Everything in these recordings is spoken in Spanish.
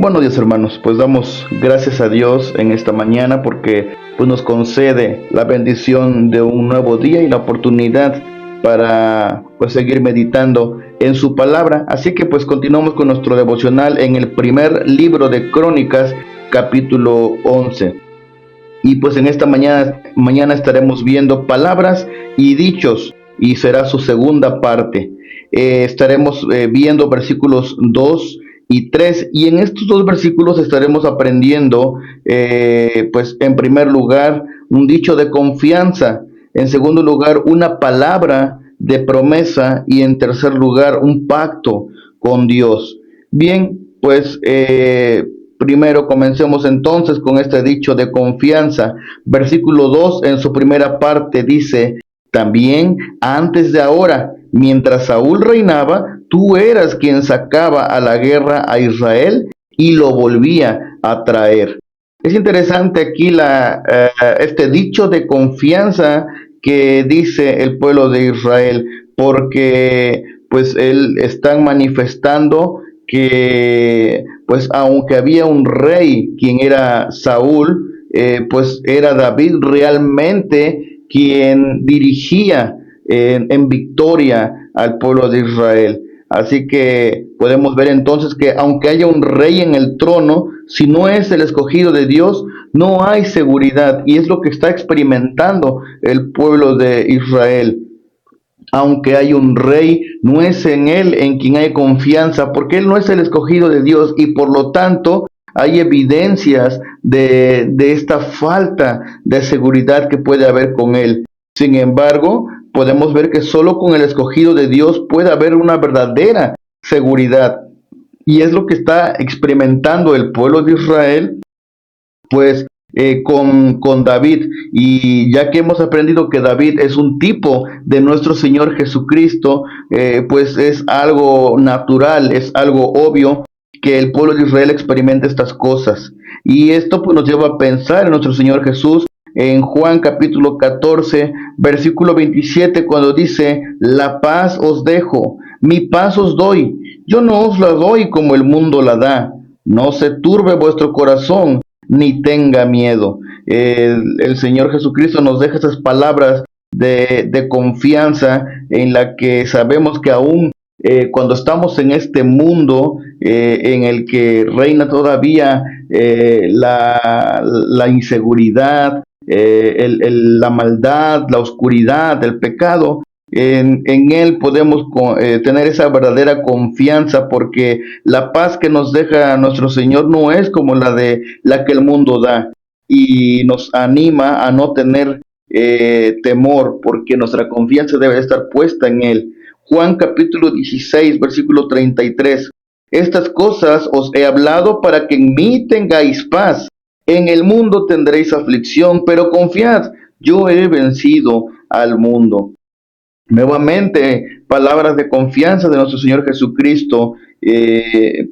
Buenos días, hermanos. Pues damos gracias a Dios en esta mañana porque pues nos concede la bendición de un nuevo día y la oportunidad para pues seguir meditando en su palabra. Así que pues continuamos con nuestro devocional en el primer libro de Crónicas, capítulo 11. Y pues en esta mañana estaremos viendo palabras y dichos, y será su segunda parte. Estaremos viendo versículos 2 y 3, y en estos dos versículos estaremos aprendiendo, pues en primer lugar, un dicho de confianza, en segundo lugar, una palabra de promesa, y en tercer lugar, un pacto con Dios. Bien, pues primero comencemos entonces con este dicho de confianza. Versículo 2 en su primera parte dice: también antes de ahora, mientras Saúl reinaba, tú eras quien sacaba a la guerra a Israel y lo volvía a traer. Es interesante aquí este dicho de confianza que dice el pueblo de Israel, porque pues él están manifestando que pues aunque había un rey quien era Saúl, pues era David realmente quien dirigía en victoria al pueblo de Israel. Así que podemos ver entonces que aunque haya un rey en el trono, si no es el escogido de Dios, no hay seguridad, y es lo que está experimentando el pueblo de Israel. Aunque hay un rey, no es en él en quien hay confianza, porque él no es el escogido de Dios, y por lo tanto hay evidencias de esta falta de seguridad que puede haber con él. Sin embargo, podemos ver que solo con el escogido de Dios puede haber una verdadera seguridad, y es lo que está experimentando el pueblo de Israel, pues con David. Y ya que hemos aprendido que David es un tipo de nuestro Señor Jesucristo, pues es algo natural, es algo obvio que el pueblo de Israel experimente estas cosas. Y esto pues nos lleva a pensar en nuestro Señor Jesús en Juan capítulo 14, versículo 27, cuando dice: la paz os dejo, mi paz os doy, yo no os la doy como el mundo la da. No se turbe vuestro corazón, ni tenga miedo. El Señor Jesucristo nos deja esas palabras de confianza, en la que sabemos que aún cuando estamos en este mundo en el que reina todavía la inseguridad, la maldad, la oscuridad, el pecado, en él podemos tener esa verdadera confianza, porque la paz que nos deja nuestro Señor no es como la que el mundo da, y nos anima a no tener temor, porque nuestra confianza debe estar puesta en él. Juan capítulo 16, versículo 33: estas cosas os he hablado para que en mí tengáis paz. En el mundo tendréis aflicción, pero confiad, yo he vencido al mundo. Nuevamente, palabras de confianza de nuestro Señor Jesucristo.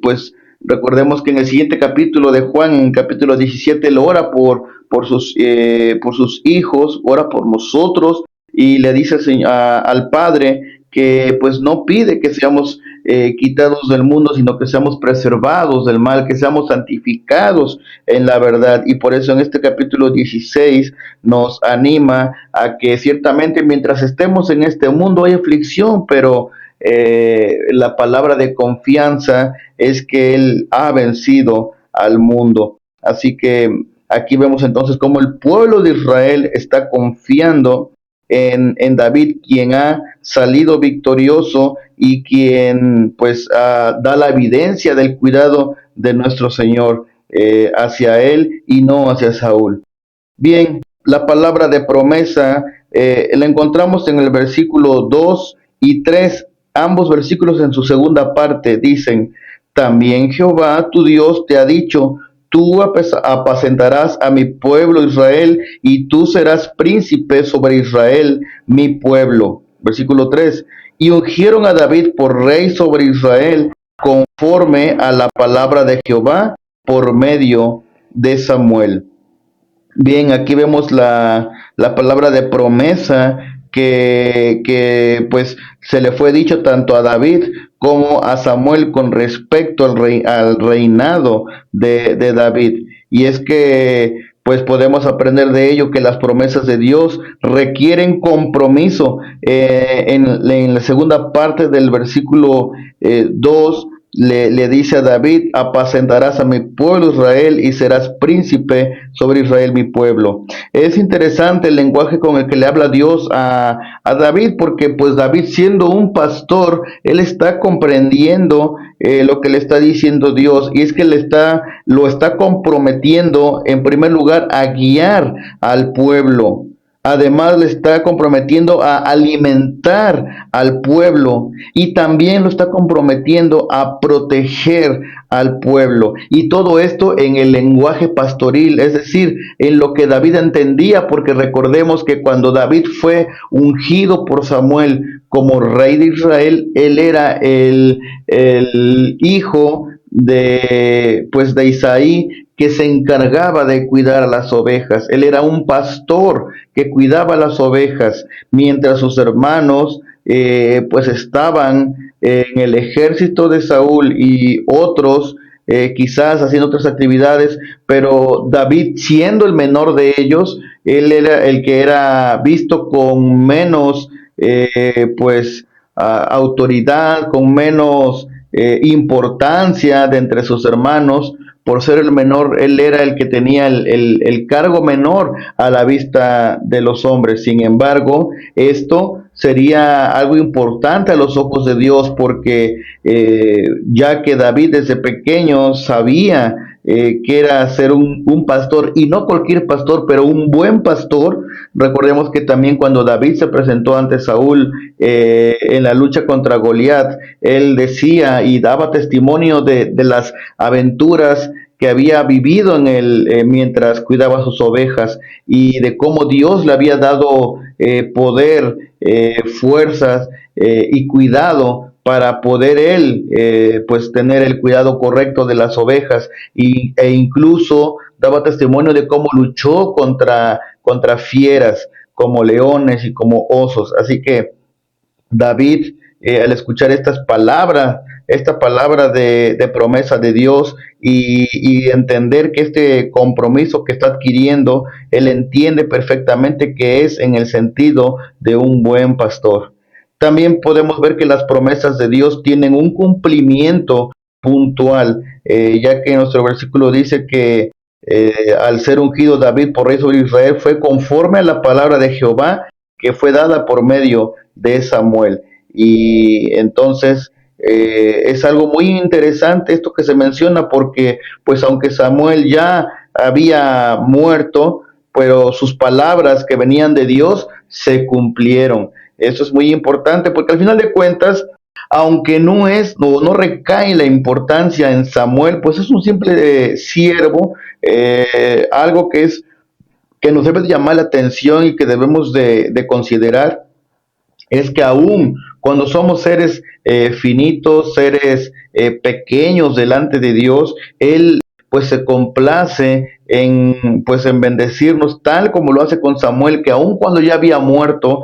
Pues recordemos que en el siguiente capítulo de Juan, en el capítulo 17, él ora por sus hijos, ora por nosotros, y le dice al Padre que pues no pide que seamos quitados del mundo, sino que seamos preservados del mal, que seamos santificados en la verdad. Y por eso en este capítulo 16 nos anima a que ciertamente mientras estemos en este mundo hay aflicción, pero la palabra de confianza es que Él ha vencido al mundo. Así que aquí vemos entonces cómo el pueblo de Israel está confiando en David, quien ha salido victorioso y quien pues da la evidencia del cuidado de nuestro Señor hacia él y no hacia Saúl. Bien, la palabra de promesa la encontramos en el versículo 2 y 3. Ambos versículos en su segunda parte dicen: también Jehová tu Dios te ha dicho: tú apacentarás a mi pueblo Israel, y tú serás príncipe sobre Israel, mi pueblo. Versículo 3: y ungieron a David por rey sobre Israel, conforme a la palabra de Jehová, por medio de Samuel. Bien, aquí vemos la palabra de promesa que pues se le fue dicho tanto a David como a Samuel con respecto al reinado de David. Y es que pues podemos aprender de ello que las promesas de Dios requieren compromiso. En la segunda parte del versículo 2 le dice a David: apacentarás a mi pueblo Israel y serás príncipe sobre Israel mi pueblo. Es interesante el lenguaje con el que le habla Dios a David, porque pues David, siendo un pastor, él está comprendiendo lo que le está diciendo Dios, y es que lo está comprometiendo en primer lugar a guiar al pueblo. Además, le está comprometiendo a alimentar al pueblo, y también lo está comprometiendo a proteger al pueblo. Y todo esto en el lenguaje pastoril, es decir, en lo que David entendía, porque recordemos que cuando David fue ungido por Samuel como rey de Israel, él era el hijo de Isaí, que se encargaba de cuidar a las ovejas. Él era un pastor que cuidaba las ovejas, mientras sus hermanos pues estaban en el ejército de Saúl, y otros quizás haciendo otras actividades, pero David, siendo el menor de ellos, él era el que era visto con menos autoridad, con menos importancia de entre sus hermanos. Por ser el menor, él era el que tenía el cargo menor a la vista de los hombres. Sin embargo, esto sería algo importante a los ojos de Dios, porque ya que David desde pequeño sabía que era ser un pastor, y no cualquier pastor, pero un buen pastor. Recordemos que también cuando David se presentó ante Saúl en la lucha contra Goliat, él decía y daba testimonio de las aventuras que había vivido mientras cuidaba sus ovejas, y de cómo Dios le había dado poder, fuerzas y cuidado para poder él pues tener el cuidado correcto de las ovejas, e incluso daba testimonio de cómo luchó contra fieras como leones y como osos. Así que David, al escuchar esta palabra de promesa de Dios, y entender que este compromiso que está adquiriendo, él entiende perfectamente que es en el sentido de un buen pastor. También podemos ver que las promesas de Dios tienen un cumplimiento puntual, ya que nuestro versículo dice que al ser ungido David por rey sobre Israel, fue conforme a la palabra de Jehová que fue dada por medio de Samuel. Y entonces es algo muy interesante esto que se menciona, porque pues aunque Samuel ya había muerto, pero sus palabras que venían de Dios se cumplieron. Eso es muy importante, porque al final de cuentas, aunque no recae la importancia en Samuel, pues es un simple siervo, algo que nos debe de llamar la atención y que debemos de considerar, es que aún cuando somos seres finitos, seres pequeños delante de Dios, Él pues se complace en bendecirnos, tal como lo hace con Samuel, que aun cuando ya había muerto,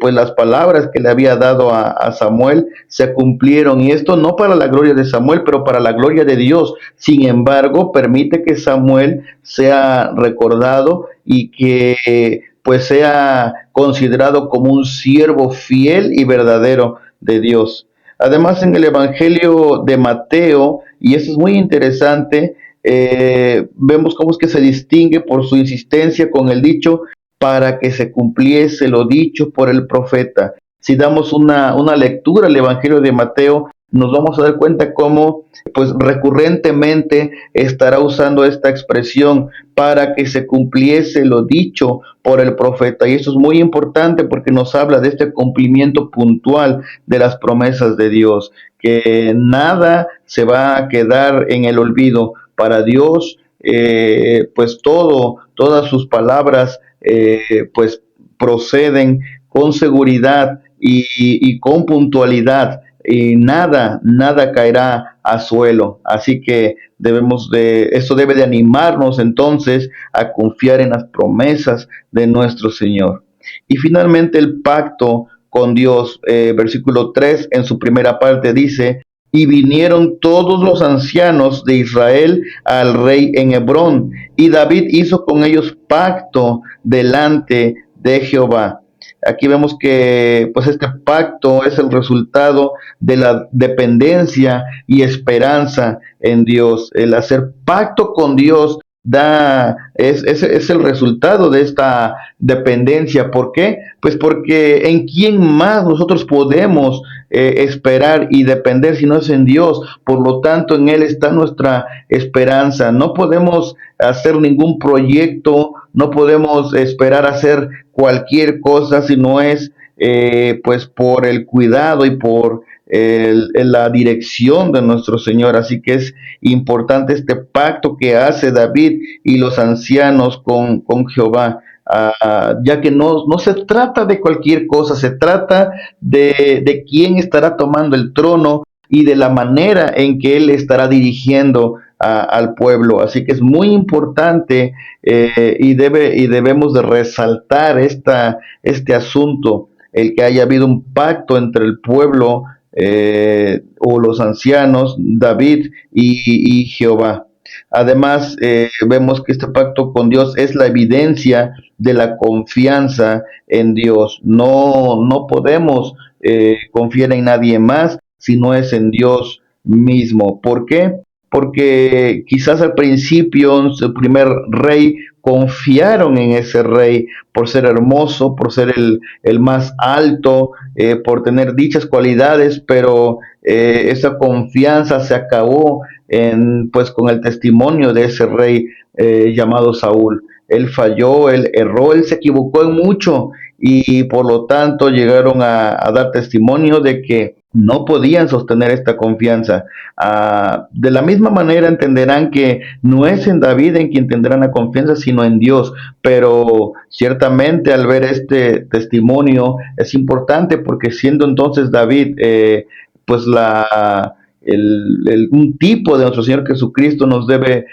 pues las palabras que le había dado a Samuel se cumplieron, y esto no para la gloria de Samuel, pero para la gloria de Dios. Sin embargo, permite que Samuel sea recordado y que pues sea considerado como un siervo fiel y verdadero de Dios. Además, en el Evangelio de Mateo, y eso es muy interesante, vemos cómo es que se distingue por su insistencia con el dicho: para que se cumpliese lo dicho por el profeta. Si damos una lectura al Evangelio de Mateo, nos vamos a dar cuenta cómo pues recurrentemente estará usando esta expresión: para que se cumpliese lo dicho por el profeta. Y eso es muy importante, porque nos habla de este cumplimiento puntual de las promesas de Dios, que nada se va a quedar en el olvido. Para Dios, pues todas sus palabras pues proceden con seguridad y con puntualidad, y nada caerá a suelo. Así que eso debe de animarnos entonces a confiar en las promesas de nuestro Señor. Y finalmente, el pacto con Dios. Versículo 3 en su primera parte dice: y vinieron todos los ancianos de Israel al rey en Hebrón, y David hizo con ellos pacto delante de Jehová. Aquí vemos que pues este pacto es el resultado de la dependencia y esperanza en Dios. El hacer pacto con Dios es el resultado de esta dependencia. ¿Por qué? Pues porque en quién más nosotros podemos esperar y depender si no es en Dios. Por lo tanto, en Él está nuestra esperanza. No podemos hacer ningún proyecto, no podemos esperar hacer cualquier cosa si no es pues por el cuidado y por la dirección de nuestro Señor. Así que es importante este pacto que hace David y los ancianos con Jehová. Ya que no se trata de cualquier cosa, se trata de quién estará tomando el trono y de la manera en que él estará dirigiendo al pueblo. Así que es muy importante y debemos de resaltar este asunto, el que haya habido un pacto entre el pueblo o los ancianos, David y Jehová. Además, vemos que este pacto con Dios es la evidencia de la confianza en Dios. No podemos confiar en nadie más si no es en Dios mismo. ¿Por qué? Porque quizás al principio su primer rey confiaron en ese rey por ser hermoso, por ser el más alto, por tener dichas cualidades, pero esa confianza se acabó pues con el testimonio de ese rey llamado Saúl. Él falló, él erró, él se equivocó en mucho y por lo tanto llegaron a dar testimonio de que no podían sostener esta confianza. De la misma manera entenderán que no es en David en quien tendrán la confianza, sino en Dios. Pero ciertamente al ver este testimonio es importante, porque siendo entonces David pues un tipo de nuestro Señor Jesucristo, nos debe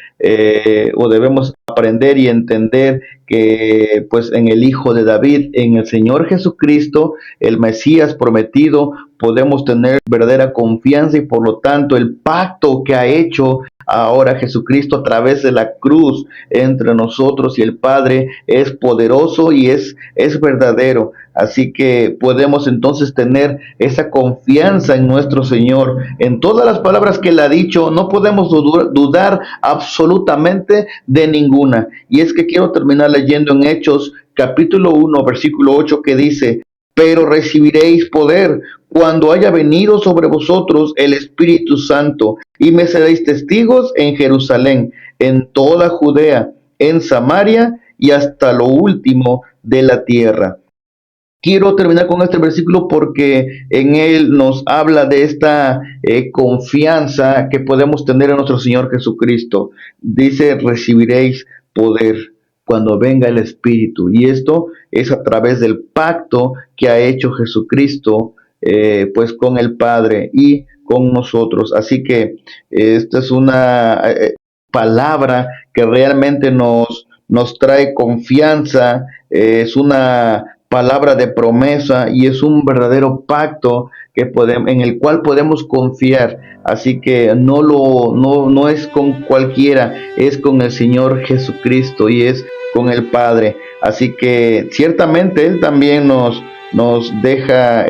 o debemos aprender y entender que pues en el Hijo de David, en el Señor Jesucristo, el Mesías prometido, podemos tener verdadera confianza, y por lo tanto el pacto que ha hecho ahora Jesucristo a través de la cruz entre nosotros y el Padre es poderoso y es verdadero. Así que podemos entonces tener esa confianza en nuestro Señor. En todas las palabras que Él ha dicho, no podemos dudar absolutamente de ninguna. Y es que quiero terminar leyendo en Hechos capítulo 1, versículo 8, que dice: pero recibiréis poder cuando haya venido sobre vosotros el Espíritu Santo, y me seréis testigos en Jerusalén, en toda Judea, en Samaria y hasta lo último de la tierra. Quiero terminar con este versículo porque en él nos habla de esta confianza que podemos tener en nuestro Señor Jesucristo. Dice: recibiréis poder cuando venga el Espíritu, y esto es a través del pacto que ha hecho Jesucristo pues con el Padre y con nosotros. Así que esta es una palabra que realmente nos trae confianza, es una palabra de promesa y es un verdadero pacto en el cual podemos confiar. Así que no es con cualquiera, es con el Señor Jesucristo y es con el Padre. Así que ciertamente Él también nos deja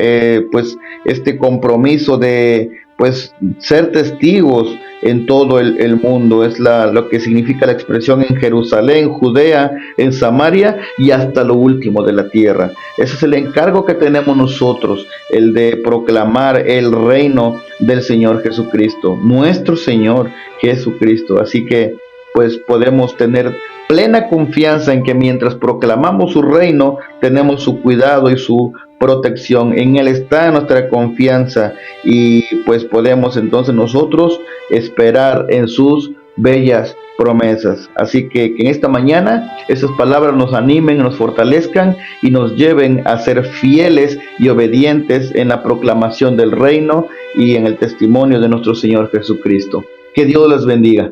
pues este compromiso de pues ser testigos en todo el mundo. Es lo que significa la expresión en Jerusalén, Judea, en Samaria y hasta lo último de la tierra. Ese es el encargo que tenemos nosotros, el de proclamar el reino del Señor Jesucristo, nuestro Señor Jesucristo. Así que pues podemos tener plena confianza en que mientras proclamamos su reino, tenemos su cuidado y su protección. En Él está nuestra confianza y pues podemos entonces nosotros esperar en sus bellas promesas. Así que en esta mañana esas palabras nos animen, nos fortalezcan y nos lleven a ser fieles y obedientes en la proclamación del reino y en el testimonio de nuestro Señor Jesucristo. Que Dios les bendiga.